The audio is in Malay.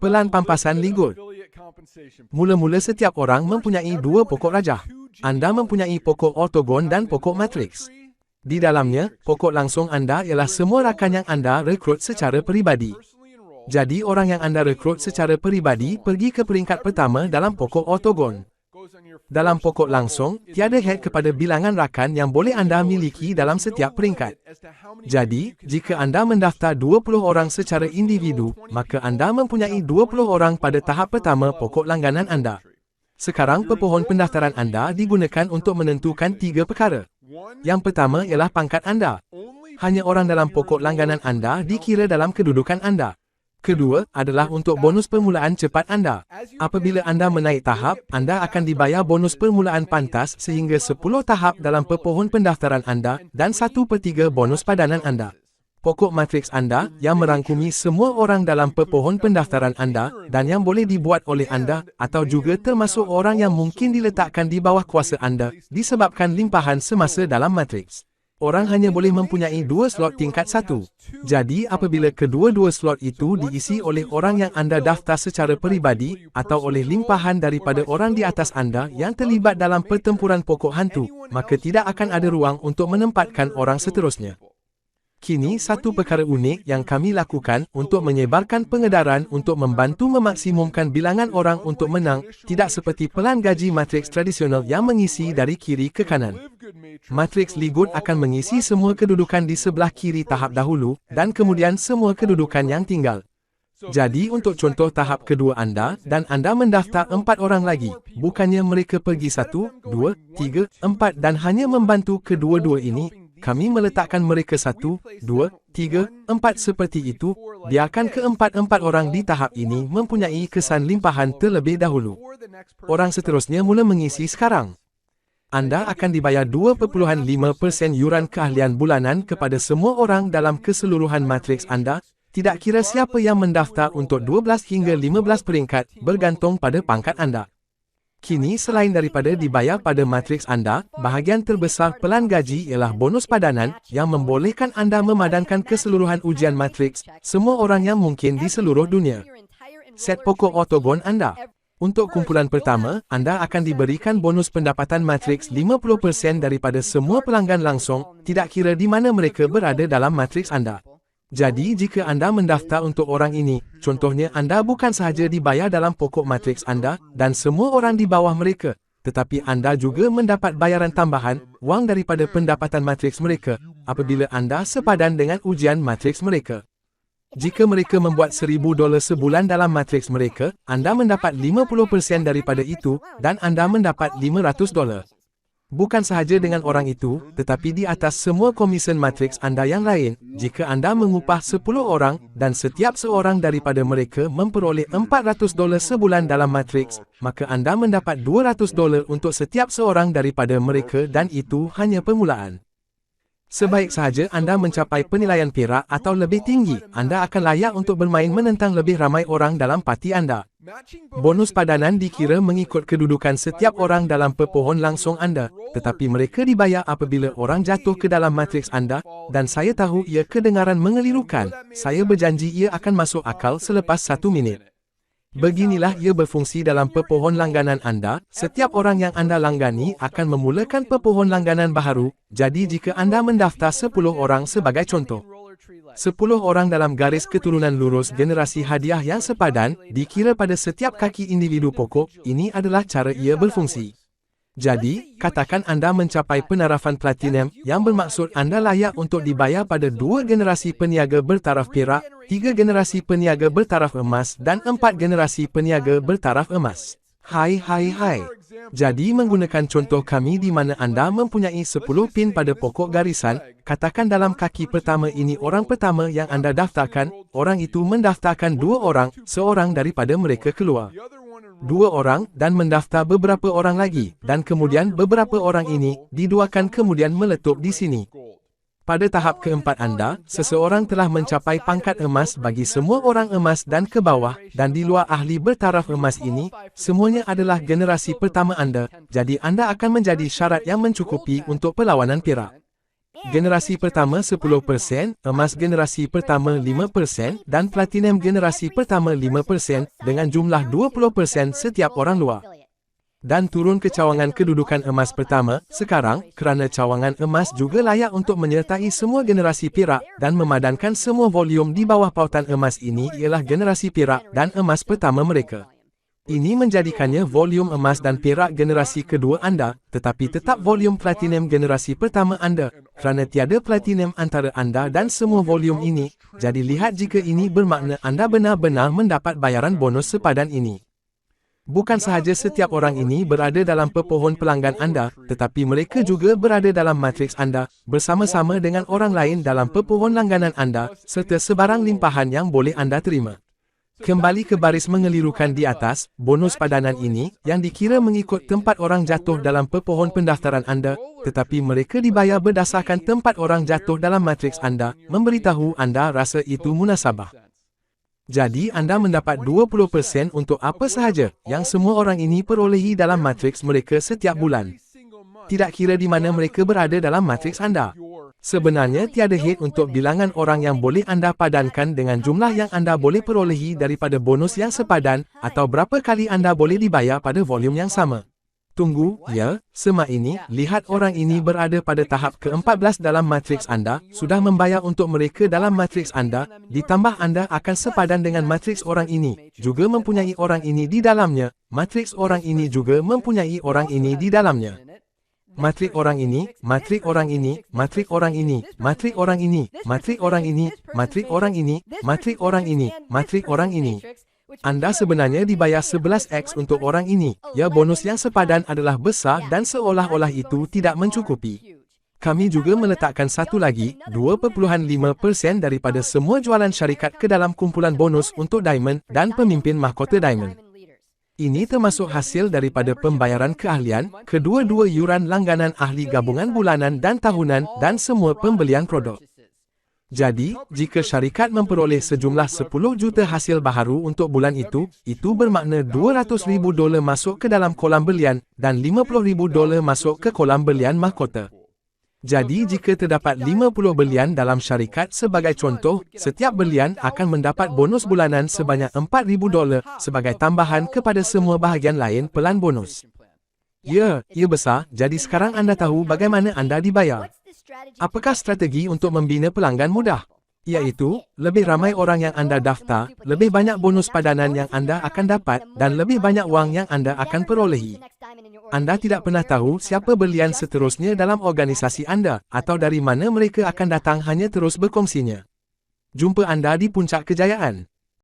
Pelan pampasan ligut. Mula-mula setiap orang mempunyai dua pokok rajah. Anda mempunyai pokok ortogon dan pokok matriks. Di dalamnya, pokok langsung anda ialah semua rakan yang anda rekrut secara peribadi. Jadi orang yang anda rekrut secara peribadi pergi ke peringkat pertama dalam pokok ortogon. Dalam pokok langsung, tiada had kepada bilangan rakan yang boleh anda miliki dalam setiap peringkat. Jadi, jika anda mendaftar 20 orang secara individu, maka anda mempunyai 20 orang pada tahap pertama pokok langganan anda. Sekarang pepohon pendaftaran anda digunakan untuk menentukan 3 perkara. Yang pertama ialah pangkat anda. Hanya orang dalam pokok langganan anda dikira dalam kedudukan anda. Kedua adalah untuk bonus permulaan cepat anda. Apabila anda menaik tahap, anda akan dibayar bonus permulaan pantas sehingga 10 tahap dalam pepohon pendaftaran anda dan 1/3 bonus padanan anda. Pokok matriks anda yang merangkumi semua orang dalam pepohon pendaftaran anda dan yang boleh dibuat oleh anda atau juga termasuk orang yang mungkin diletakkan di bawah kuasa anda disebabkan limpahan semasa dalam matriks. Orang hanya boleh mempunyai 2 slot tingkat 1. Jadi apabila kedua-dua slot itu diisi oleh orang yang anda daftar secara peribadi atau oleh limpahan daripada orang di atas anda yang terlibat dalam pertempuran pokok hantu, maka tidak akan ada ruang untuk menempatkan orang seterusnya. Kini satu perkara unik yang kami lakukan untuk menyebarkan pengedaran untuk membantu memaksimumkan bilangan orang untuk menang, tidak seperti pelan gaji matriks tradisional yang mengisi dari kiri ke kanan. Matriks Ligut akan mengisi semua kedudukan di sebelah kiri tahap dahulu, dan kemudian semua kedudukan yang tinggal. Jadi untuk contoh tahap kedua anda, dan anda mendaftar 4 orang lagi, bukannya mereka pergi 1, 2, 3, 4 dan hanya membantu kedua-dua ini, kami meletakkan mereka 1, 2, 3, 4 seperti itu, biarkan keempat-empat orang di tahap ini mempunyai kesan limpahan terlebih dahulu. Orang seterusnya mula mengisi sekarang. Anda akan dibayar 2.5% yuran keahlian bulanan kepada semua orang dalam keseluruhan matriks anda, tidak kira siapa yang mendaftar untuk 12 hingga 15 peringkat, bergantung pada pangkat anda. Kini selain daripada dibayar pada matriks anda, bahagian terbesar pelan gaji ialah bonus padanan yang membolehkan anda memadankan keseluruhan ujian matriks semua orang yang mungkin di seluruh dunia. Set pokok ortogon anda. Untuk kumpulan pertama, anda akan diberikan bonus pendapatan matriks 50% daripada semua pelanggan langsung, tidak kira di mana mereka berada dalam matriks anda. Jadi jika anda mendaftar untuk orang ini, contohnya anda bukan sahaja dibayar dalam pokok matriks anda dan semua orang di bawah mereka, tetapi anda juga mendapat bayaran tambahan, wang daripada pendapatan matriks mereka, apabila anda sepadan dengan ujian matriks mereka. Jika mereka membuat $1,000 sebulan dalam matriks mereka, anda mendapat 50% daripada itu dan anda mendapat $500. Bukan sahaja dengan orang itu, tetapi di atas semua komisen matriks anda yang lain, jika anda mengupah 10 orang dan setiap seorang daripada mereka memperoleh $400 sebulan dalam matriks, maka anda mendapat $200 untuk setiap seorang daripada mereka dan itu hanya permulaan. Sebaik sahaja anda mencapai penilaian perak atau lebih tinggi, anda akan layak untuk bermain menentang lebih ramai orang dalam parti anda. Bonus padanan dikira mengikut kedudukan setiap orang dalam pepohon langsung anda, tetapi mereka dibayar apabila orang jatuh ke dalam matriks anda, dan saya tahu ia kedengaran mengelirukan, saya berjanji ia akan masuk akal selepas 1 minit. Beginilah ia berfungsi dalam pepohon langganan anda, setiap orang yang anda langgani akan memulakan pepohon langganan baharu, jadi jika anda mendaftar 10 orang sebagai contoh. 10 orang dalam garis keturunan lurus generasi hadiah yang sepadan, dikira pada setiap kaki individu pokok, ini adalah cara ia berfungsi. Jadi, katakan anda mencapai penarafan platinum, yang bermaksud anda layak untuk dibayar pada 2 generasi peniaga bertaraf perak, 3 generasi peniaga bertaraf emas dan 4 generasi peniaga bertaraf emas. Hai. Jadi menggunakan contoh kami di mana anda mempunyai 10 pin pada pokok garisan, katakan dalam kaki pertama ini orang pertama yang anda daftarkan, orang itu mendaftarkan 2 orang, seorang daripada mereka keluar. 2 orang dan mendaftar beberapa orang lagi, dan kemudian beberapa orang ini diduakan kemudian meletup di sini. Pada tahap keempat anda, seseorang telah mencapai pangkat emas bagi semua orang emas dan ke bawah, dan di luar ahli bertaraf emas ini, semuanya adalah generasi pertama anda, jadi anda akan menjadi syarat yang mencukupi untuk perlawanan perak. Generasi pertama 10%, emas generasi pertama 5%, dan platinum generasi pertama 5% dengan jumlah 20% setiap orang luar. Dan turun ke cawangan kedudukan emas pertama, sekarang, kerana cawangan emas juga layak untuk menyertai semua generasi perak dan memadankan semua volume di bawah pautan emas ini ialah generasi perak dan emas pertama mereka. Ini menjadikannya volume emas dan perak generasi kedua anda, tetapi tetap volume platinum generasi pertama anda, kerana tiada platinum antara anda dan semua volume ini. Jadi lihat jika ini bermakna anda benar-benar mendapat bayaran bonus sepadan ini. Bukan sahaja setiap orang ini berada dalam pepohon pelanggan anda, tetapi mereka juga berada dalam matriks anda, bersama-sama dengan orang lain dalam pepohon langganan anda, serta sebarang limpahan yang boleh anda terima. Kembali ke baris mengelirukan di atas, bonus padanan ini, yang dikira mengikut tempat orang jatuh dalam pepohon pendaftaran anda, tetapi mereka dibayar berdasarkan tempat orang jatuh dalam matriks anda, memberitahu anda rasa itu munasabah. Jadi anda mendapat 20% untuk apa sahaja, yang semua orang ini perolehi dalam matriks mereka setiap bulan. Tidak kira di mana mereka berada dalam matriks anda. Sebenarnya tiada head untuk bilangan orang yang boleh anda padankan dengan jumlah yang anda boleh perolehi daripada bonus yang sepadan, atau berapa kali anda boleh dibayar pada volume yang sama. Tunggu, ya, semak ini, lihat orang ini berada pada tahap ke-14 dalam matriks anda, sudah membayar untuk mereka dalam matriks anda, ditambah anda akan sepadan dengan matriks orang ini, juga mempunyai orang ini di dalamnya, matriks orang ini juga mempunyai orang ini di dalamnya. Matrik orang ini, matrik orang ini, matrik orang ini, matrik orang ini, matrik orang ini, matrik orang ini, matrik orang ini, matrik orang ini. Anda sebenarnya dibayar 11x untuk orang ini. Ya, bonus yang sepadan adalah besar dan seolah-olah itu tidak mencukupi. Kami juga meletakkan satu lagi, 2.5% daripada semua jualan syarikat ke dalam kumpulan bonus untuk Diamond dan pemimpin mahkota Diamond. Ini termasuk hasil daripada pembayaran keahlian, kedua-dua yuran langganan ahli gabungan bulanan dan tahunan dan semua pembelian produk. Jadi, jika syarikat memperoleh sejumlah 10 juta hasil baharu untuk bulan itu bermakna $200,000 masuk ke dalam kolam belian dan $50,000 masuk ke kolam belian mahkota. Jadi jika terdapat 50 belian dalam syarikat sebagai contoh, setiap belian akan mendapat bonus bulanan sebanyak $4,000 sebagai tambahan kepada semua bahagian lain pelan bonus. Ya, ia besar, jadi sekarang anda tahu bagaimana anda dibayar. Apakah strategi untuk membina pelanggan mudah? Iaitu, lebih ramai orang yang anda daftar, lebih banyak bonus padanan yang anda akan dapat, dan lebih banyak wang yang anda akan perolehi. Anda tidak pernah tahu siapa belian seterusnya dalam organisasi anda, atau dari mana mereka akan datang hanya terus berkongsinya. Jumpa anda di puncak kejayaan.